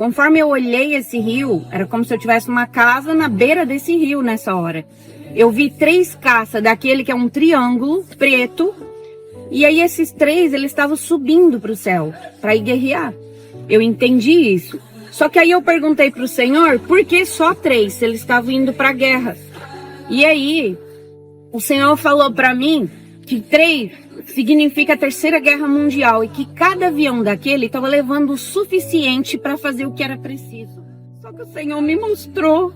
Conforme eu olhei esse rio, era como se eu tivesse uma casa na beira desse rio nessa hora. Eu vi 3 caças daquele que é um triângulo preto. E aí esses 3, eles estavam subindo para o céu, para ir guerrear. Eu entendi isso. Só que aí eu perguntei para o Senhor, por que só 3, se eles estavam indo para a guerra? E aí, o Senhor falou para mim que 3 significa a Terceira Guerra Mundial e que cada avião daquele estava levando o suficiente para fazer o que era preciso. Só que o Senhor me mostrou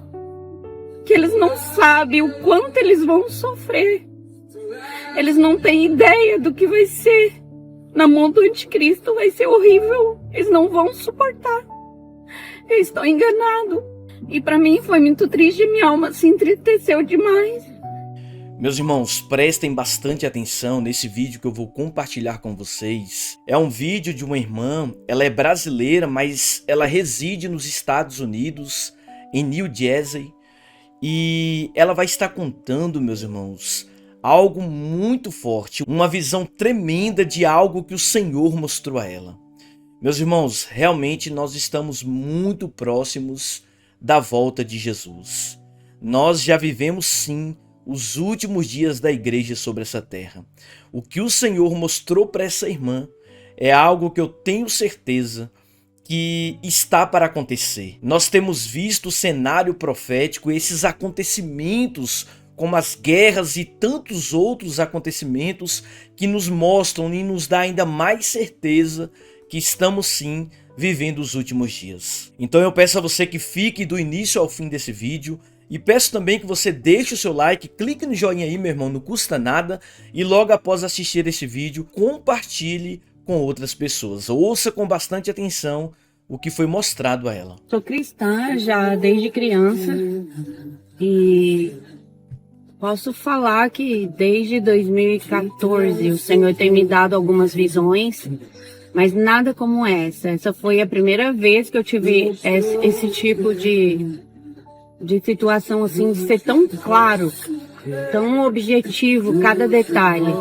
que eles não sabem o quanto eles vão sofrer. Eles não têm ideia do que vai ser. Na mão do anticristo vai ser horrível. Eles não vão suportar. Eles estão enganados. E para mim foi muito triste. Minha alma se entristeceu demais. Meus irmãos, prestem bastante atenção nesse vídeo que eu vou compartilhar com vocês. É um vídeo de uma irmã. Ela é brasileira, mas ela reside nos Estados Unidos, em New Jersey. E ela vai estar contando, meus irmãos, algo muito forte, uma visão tremenda de algo que o Senhor mostrou a ela. Meus irmãos, realmente nós estamos muito próximos da volta de Jesus. Nós já vivemos sim os últimos dias da igreja sobre essa terra. O que o Senhor mostrou para essa irmã é algo que eu tenho certeza que está para acontecer. Nós temos visto o cenário profético, esses acontecimentos como as guerras e tantos outros acontecimentos que nos mostram e nos dá ainda mais certeza que estamos sim vivendo os últimos dias. Então eu peço a você que fique do início ao fim desse vídeo e peço também que você deixe o seu like, clique no joinha aí, meu irmão, não custa nada, e logo após assistir esse vídeo, compartilhe com outras pessoas. Ouça com bastante atenção o que foi mostrado a ela. Sou cristã já desde criança e posso falar que desde 2014 o Senhor tem me dado algumas visões, mas nada como essa. Essa foi a primeira vez que eu tive esse tipo de situação assim, de ser tão claro, tão objetivo, cada detalhe.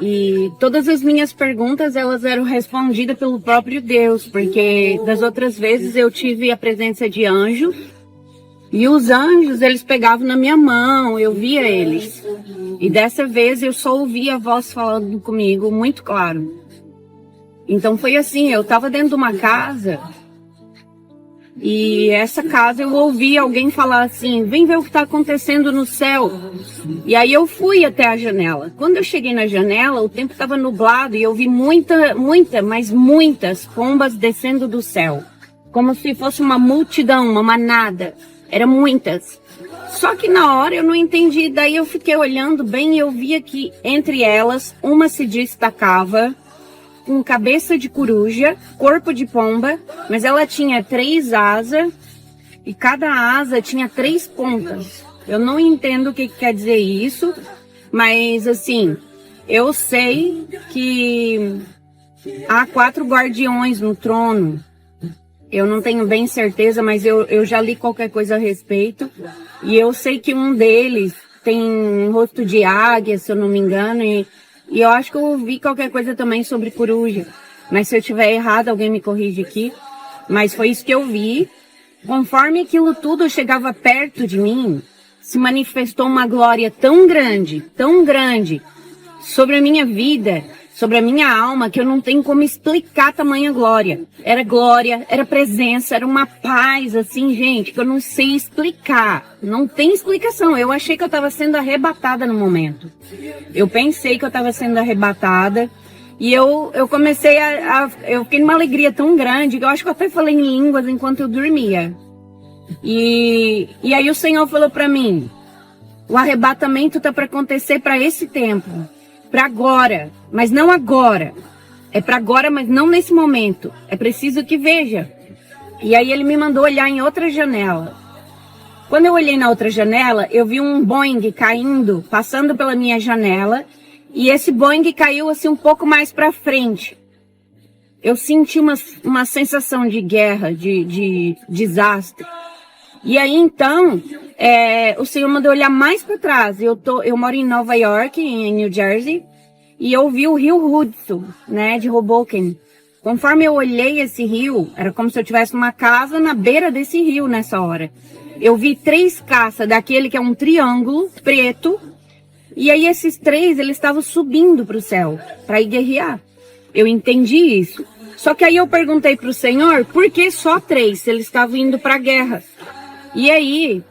E todas as minhas perguntas, elas eram respondidas pelo próprio Deus, porque das outras vezes eu tive a presença de anjos, e os anjos, eles pegavam na minha mão, eu via eles. E dessa vez eu só ouvia a voz falando comigo, muito claro. Então foi assim, eu estava dentro de uma casa, e essa casa eu ouvi alguém falar assim, vem ver o que está acontecendo no céu. E aí eu fui até a janela. Quando eu cheguei na janela, o tempo estava nublado e eu vi mas muitas pombas descendo do céu. Como se fosse uma multidão, uma manada. Eram muitas. Só que na hora eu não entendi. Daí eu fiquei olhando bem e eu via que entre elas, uma se destacava com cabeça de coruja, corpo de pomba, mas ela tinha 3 asas e cada asa tinha 3 pontas. Eu não entendo o que quer dizer isso, mas assim, eu sei que há 4 guardiões no trono. Eu não tenho bem certeza, mas eu já li qualquer coisa a respeito. E eu sei que um deles tem um rosto de águia, se eu não me engano, e eu acho que eu ouvi qualquer coisa também sobre coruja. Mas se eu tiver errado, alguém me corrige aqui. Mas foi isso que eu vi. Conforme aquilo tudo chegava perto de mim, se manifestou uma glória tão grande sobre a minha vida, sobre a minha alma, que eu não tenho como explicar tamanha glória, era presença, era uma paz, assim, gente, que eu não sei explicar. Não tem explicação. Eu achei que eu estava sendo arrebatada no momento. Eu pensei que eu estava sendo arrebatada. E eu comecei eu fiquei numa alegria tão grande, que eu acho que eu até falei em línguas enquanto eu dormia. E aí o Senhor falou para mim, o arrebatamento tá para acontecer para esse tempo. Para agora, mas não agora. É para agora, mas não nesse momento. É preciso que veja. E aí ele me mandou olhar em outra janela. Quando eu olhei na outra janela, eu vi um Boeing caindo, passando pela minha janela. E esse Boeing caiu assim um pouco mais para frente. Eu senti uma sensação de guerra, de desastre. E aí então, o Senhor mandou olhar mais para trás. Eu moro em Nova York, em New Jersey, e eu vi o rio Hudson, né, de Hoboken, Conforme eu olhei esse rio, era como se eu tivesse uma casa na beira desse rio nessa hora. Eu vi 3 caças daquele que é um triângulo preto. E aí esses 3, eles estavam subindo para o céu, para ir guerrear. Eu entendi isso. Só que aí eu perguntei para o Senhor, por que só 3, se eles estavam indo para a guerra? E aí...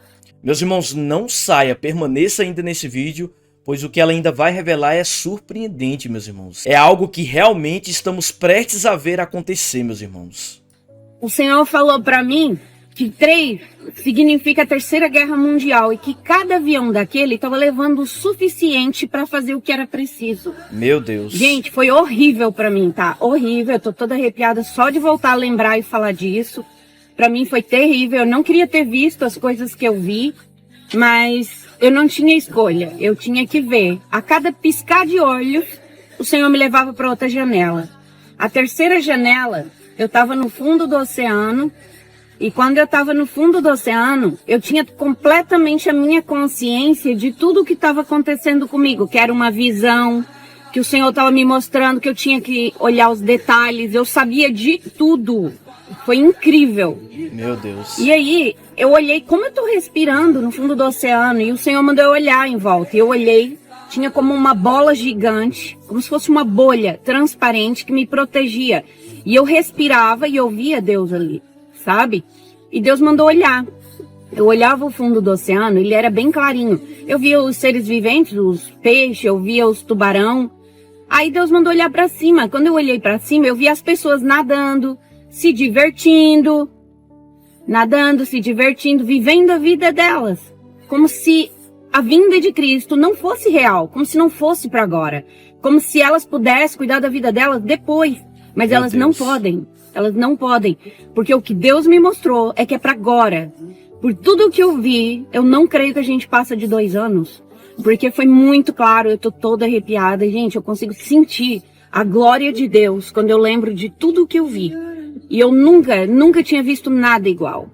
Meus irmãos, não saia, permaneça ainda nesse vídeo, pois o que ela ainda vai revelar é surpreendente, meus irmãos. É algo que realmente estamos prestes a ver acontecer, meus irmãos. O Senhor falou para mim que 3 significa a Terceira Guerra Mundial e que cada avião daquele estava levando o suficiente para fazer o que era preciso. Meu Deus. Gente, foi horrível para mim, tá? Horrível, eu tô toda arrepiada só de voltar a lembrar e falar disso. Para mim foi terrível, eu não queria ter visto as coisas que eu vi, mas eu não tinha escolha, eu tinha que ver. A cada piscar de olhos, o Senhor me levava para outra janela. A terceira janela, eu estava no fundo do oceano. E quando eu estava no fundo do oceano, eu tinha completamente a minha consciência de tudo o que estava acontecendo comigo, que era uma visão, que o Senhor estava me mostrando, que eu tinha que olhar os detalhes, eu sabia de tudo. Foi incrível. Meu Deus. E aí, eu olhei como eu estou respirando no fundo do oceano, e o Senhor mandou eu olhar em volta. E eu olhei, tinha como uma bola gigante, como se fosse uma bolha transparente que me protegia. E eu respirava e eu via Deus ali. Sabe? E Deus mandou olhar. Eu olhava o fundo do oceano, ele era bem clarinho. Eu via os seres viventes, os peixes, eu via os tubarão. Aí Deus mandou olhar para cima. Quando eu olhei para cima, eu vi as pessoas nadando, se divertindo, vivendo a vida delas. Como se a vinda de Cristo não fosse real, como se não fosse para agora. Como se elas pudessem cuidar da vida delas depois. Mas elas não podem. Elas não podem, porque o que Deus me mostrou é que é para agora. Por tudo que eu vi, eu não creio que a gente passa de 2 anos, porque foi muito claro, eu tô toda arrepiada, gente, eu consigo sentir a glória de Deus quando eu lembro de tudo que eu vi. E eu nunca tinha visto nada igual.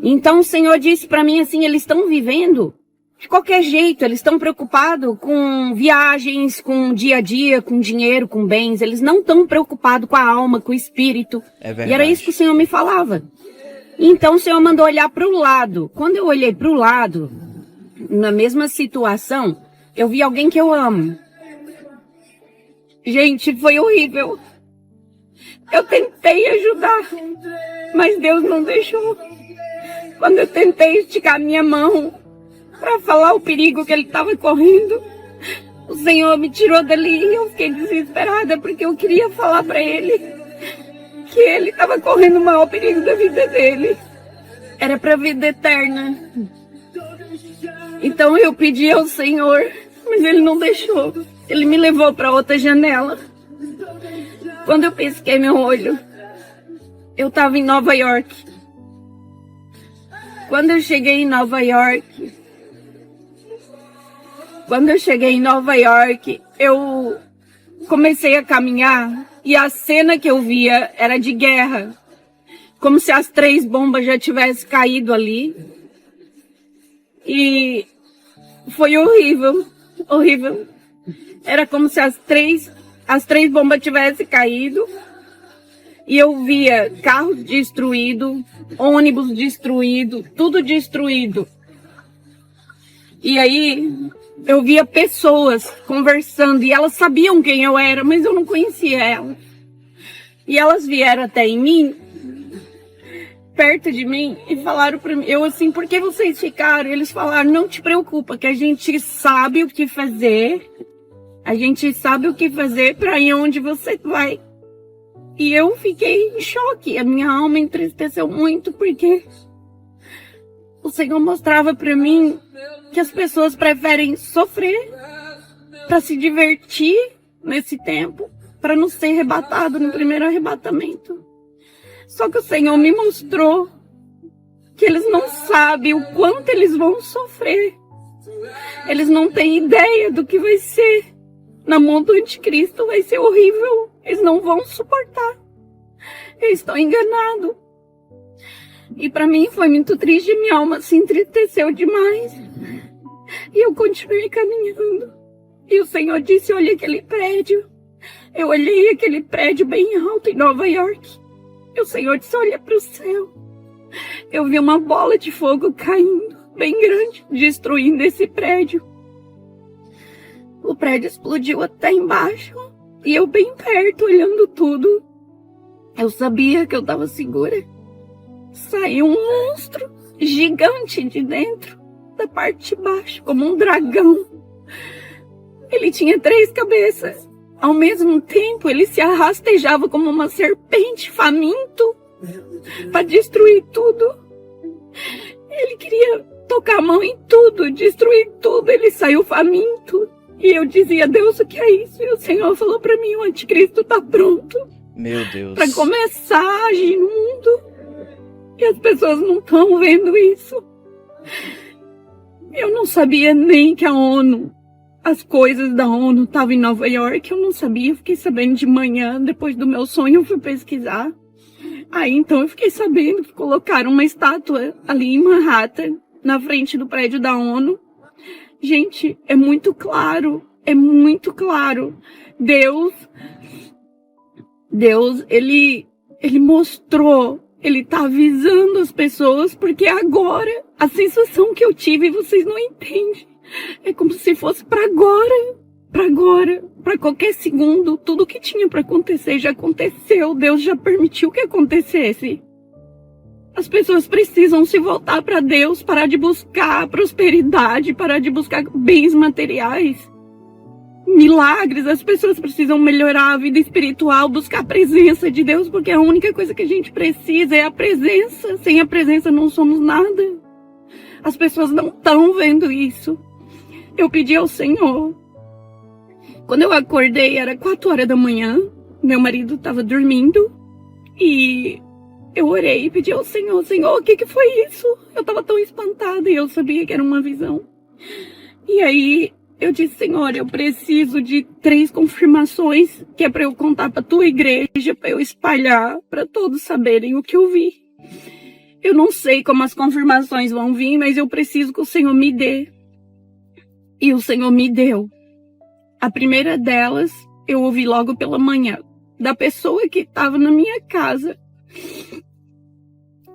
Então o Senhor disse para mim assim, eles estão vivendo de qualquer jeito, eles estão preocupados com viagens, com dia a dia, com dinheiro, com bens. Eles não estão preocupados com a alma, com o espírito. É verdade. E era isso que o Senhor me falava. Então o Senhor mandou olhar para o lado. Quando eu olhei para o lado, na mesma situação, eu vi alguém que eu amo. Gente, foi horrível. Eu tentei ajudar, mas Deus não deixou. Quando eu tentei esticar minha mão para falar o perigo que ele estava correndo, o Senhor me tirou dali e eu fiquei desesperada porque eu queria falar para ele que ele estava correndo o maior perigo da vida dele. Era para a vida eterna. Então eu pedi ao Senhor, mas ele não deixou. Ele me levou para outra janela. Quando eu pisquei meu olho, eu estava em Nova York. Quando eu cheguei em Nova York, eu comecei a caminhar e a cena que eu via era de guerra. Como se as 3 bombas já tivessem caído ali. E foi horrível, horrível. Era como se as três bombas tivessem caído. E eu via carros destruídos, ônibus destruído, tudo destruído. E aí eu via pessoas conversando e elas sabiam quem eu era, mas eu não conhecia elas. E elas vieram até em mim, perto de mim, e falaram para mim, eu assim, por que vocês ficaram? E eles falaram, não te preocupa, que a gente sabe o que fazer. A gente sabe o que fazer para ir onde você vai. E eu fiquei em choque, a minha alma entristeceu muito, porque o Senhor mostrava para mim que as pessoas preferem sofrer para se divertir nesse tempo, para não ser arrebatado no primeiro arrebatamento. Só que o Senhor me mostrou que eles não sabem o quanto eles vão sofrer. Eles não têm ideia do que vai ser. Na mão do anticristo vai ser horrível. Eles não vão suportar. Eles estão enganados. E para mim foi muito triste, minha alma se entristeceu demais. E eu continuei caminhando. E o Senhor disse, olha aquele prédio. Eu olhei aquele prédio bem alto em Nova York. E o Senhor disse, olha para o céu. Eu vi uma bola de fogo caindo, bem grande, destruindo esse prédio. O prédio explodiu até embaixo. E eu bem perto, olhando tudo. Eu sabia que eu estava segura. Saiu um monstro gigante de dentro, da parte de baixo, como um dragão. Ele tinha 3 cabeças. Ao mesmo tempo, ele se arrastejava como uma serpente, faminto, para destruir tudo. Ele queria tocar a mão em tudo, destruir tudo. Ele saiu faminto. E eu dizia, Deus, o que é isso? E o Senhor falou para mim, o anticristo está pronto. Meu Deus. Para começar a agir no mundo. E as pessoas não estão vendo isso. Eu não sabia nem que a ONU, as coisas da ONU estavam em Nova York. Eu não sabia, eu fiquei sabendo de manhã, depois do meu sonho, eu fui pesquisar. Aí então eu fiquei sabendo que colocaram uma estátua ali em Manhattan, na frente do prédio da ONU. Gente, é muito claro, é muito claro. Deus, ele mostrou, ele tá avisando as pessoas, porque agora, a sensação que eu tive, vocês não entendem. É como se fosse para agora, para qualquer segundo, tudo que tinha para acontecer já aconteceu, Deus já permitiu que acontecesse. As pessoas precisam se voltar para Deus, parar de buscar prosperidade, parar de buscar bens materiais, milagres. As pessoas precisam melhorar a vida espiritual, buscar a presença de Deus, porque a única coisa que a gente precisa é a presença. Sem a presença não somos nada. As pessoas não estão vendo isso. Eu pedi ao Senhor. Quando eu acordei, era 4 horas da manhã, meu marido estava dormindo, e eu orei e pedi ao Senhor, Senhor, o que foi isso? Eu estava tão espantada e eu sabia que era uma visão. E aí eu disse, Senhor, eu preciso de 3 confirmações, que é para eu contar para a tua igreja, para eu espalhar, para todos saberem o que eu vi. Eu não sei como as confirmações vão vir, mas eu preciso que o Senhor me dê. E o Senhor me deu. A primeira delas, eu ouvi logo pela manhã, da pessoa que estava na minha casa,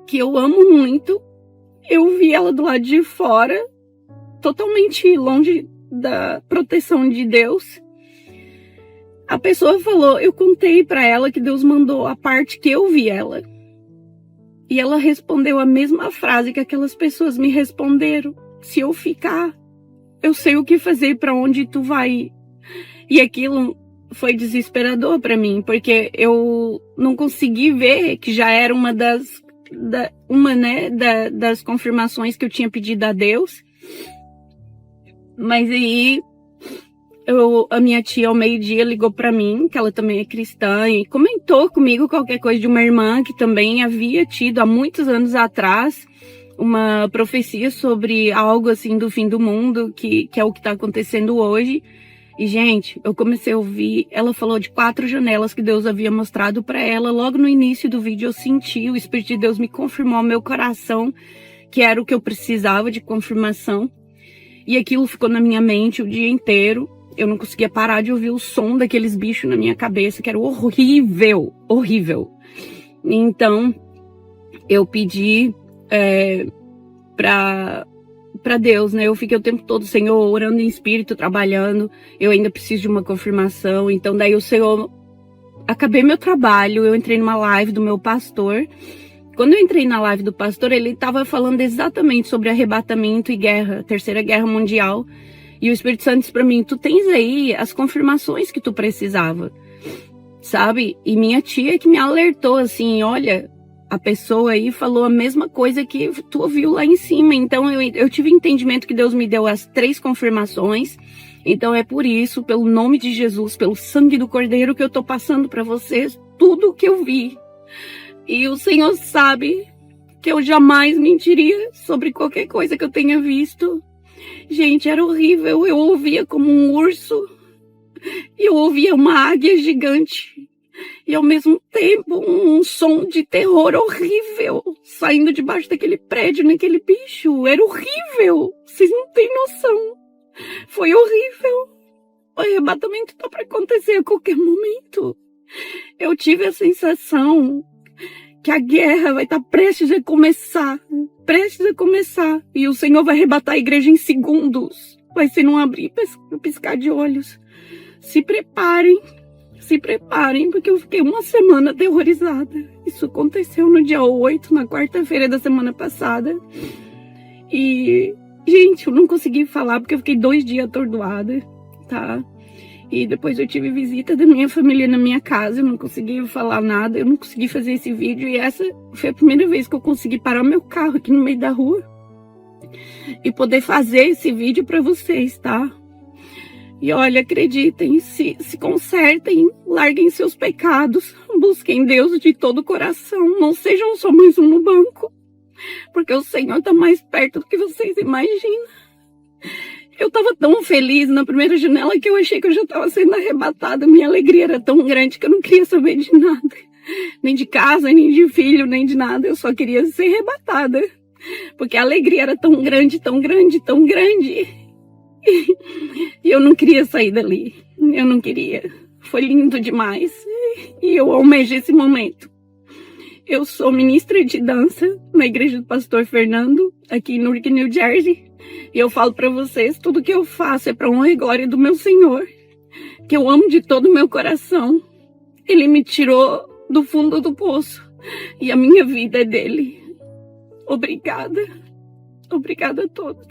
que eu amo muito. Eu vi ela do lado de fora, totalmente longe da proteção de Deus. A pessoa falou, eu contei para ela que Deus mandou a parte que eu vi ela. E ela respondeu a mesma frase que aquelas pessoas me responderam. Se eu ficar, eu sei o que fazer, para onde tu vai ir. E aquilo foi desesperador para mim, porque eu não consegui ver que já era uma das confirmações que eu tinha pedido a Deus. Mas aí a minha tia ao meio-dia ligou para mim, que ela também é cristã, e comentou comigo qualquer coisa de uma irmã que também havia tido há muitos anos atrás uma profecia sobre algo assim do fim do mundo, que é o que está acontecendo hoje. E, gente, eu comecei a ouvir, ela falou de 4 janelas que Deus havia mostrado para ela. Logo no início do vídeo eu senti, o Espírito de Deus me confirmou ao meu coração que era o que eu precisava de confirmação. E aquilo ficou na minha mente o dia inteiro. Eu não conseguia parar de ouvir o som daqueles bichos na minha cabeça, que era horrível, horrível. Então, eu pedi para Deus, né? Eu fiquei o tempo todo, Senhor, orando em espírito, trabalhando. Eu ainda preciso de uma confirmação. Então, daí o Senhor... Acabei meu trabalho, eu entrei numa live do meu pastor. Quando eu entrei na live do pastor, ele estava falando exatamente sobre arrebatamento e guerra, Terceira Guerra Mundial. E o Espírito Santo disse para mim, tu tens aí as confirmações que tu precisava, sabe? E minha tia que me alertou assim, olha, a pessoa aí falou a mesma coisa que tu ouviu lá em cima. Então eu tive entendimento que Deus me deu as 3 confirmações. Então é por isso, pelo nome de Jesus, pelo sangue do Cordeiro, que eu tô passando para vocês tudo o que eu vi. E o Senhor sabe que eu jamais mentiria sobre qualquer coisa que eu tenha visto. Gente, era horrível. Eu ouvia como um urso. E eu ouvia uma águia gigante. E ao mesmo tempo um som de terror horrível saindo debaixo daquele prédio, naquele bicho. Era horrível. Vocês não têm noção. Foi horrível. O arrebatamento está para acontecer a qualquer momento. Eu tive a sensação que a guerra vai estar prestes a começar. Prestes a começar. E o Senhor vai arrebatar a igreja em segundos. Vai ser num abrir e piscar de olhos. Se preparem, porque eu fiquei uma semana aterrorizada. Isso aconteceu no dia 8, na quarta-feira da semana passada. E, gente, eu não consegui falar porque eu fiquei 2 dias atordoada, tá? E depois eu tive visita da minha família na minha casa, eu não consegui falar nada, eu não consegui fazer esse vídeo. E essa foi a primeira vez que eu consegui parar meu carro aqui no meio da rua e poder fazer esse vídeo para vocês, tá? E olha, acreditem, se consertem, larguem seus pecados, busquem Deus de todo o coração, não sejam só mais um no banco, porque o Senhor está mais perto do que vocês imaginam. Eu estava tão feliz na primeira janela que eu achei que eu já estava sendo arrebatada, minha alegria era tão grande que eu não queria saber de nada, nem de casa, nem de filho, nem de nada, eu só queria ser arrebatada, porque a alegria era tão grande, tão grande, tão grande. E eu não queria sair dali, eu não queria. Foi lindo demais e eu almejo esse momento. Eu sou ministra de dança na igreja do pastor Fernando, aqui em Newark, New Jersey. E eu falo para vocês, tudo que eu faço é para honra e glória do meu Senhor, que eu amo de todo o meu coração. Ele me tirou do fundo do poço e a minha vida é dele. Obrigada. Obrigada a todos.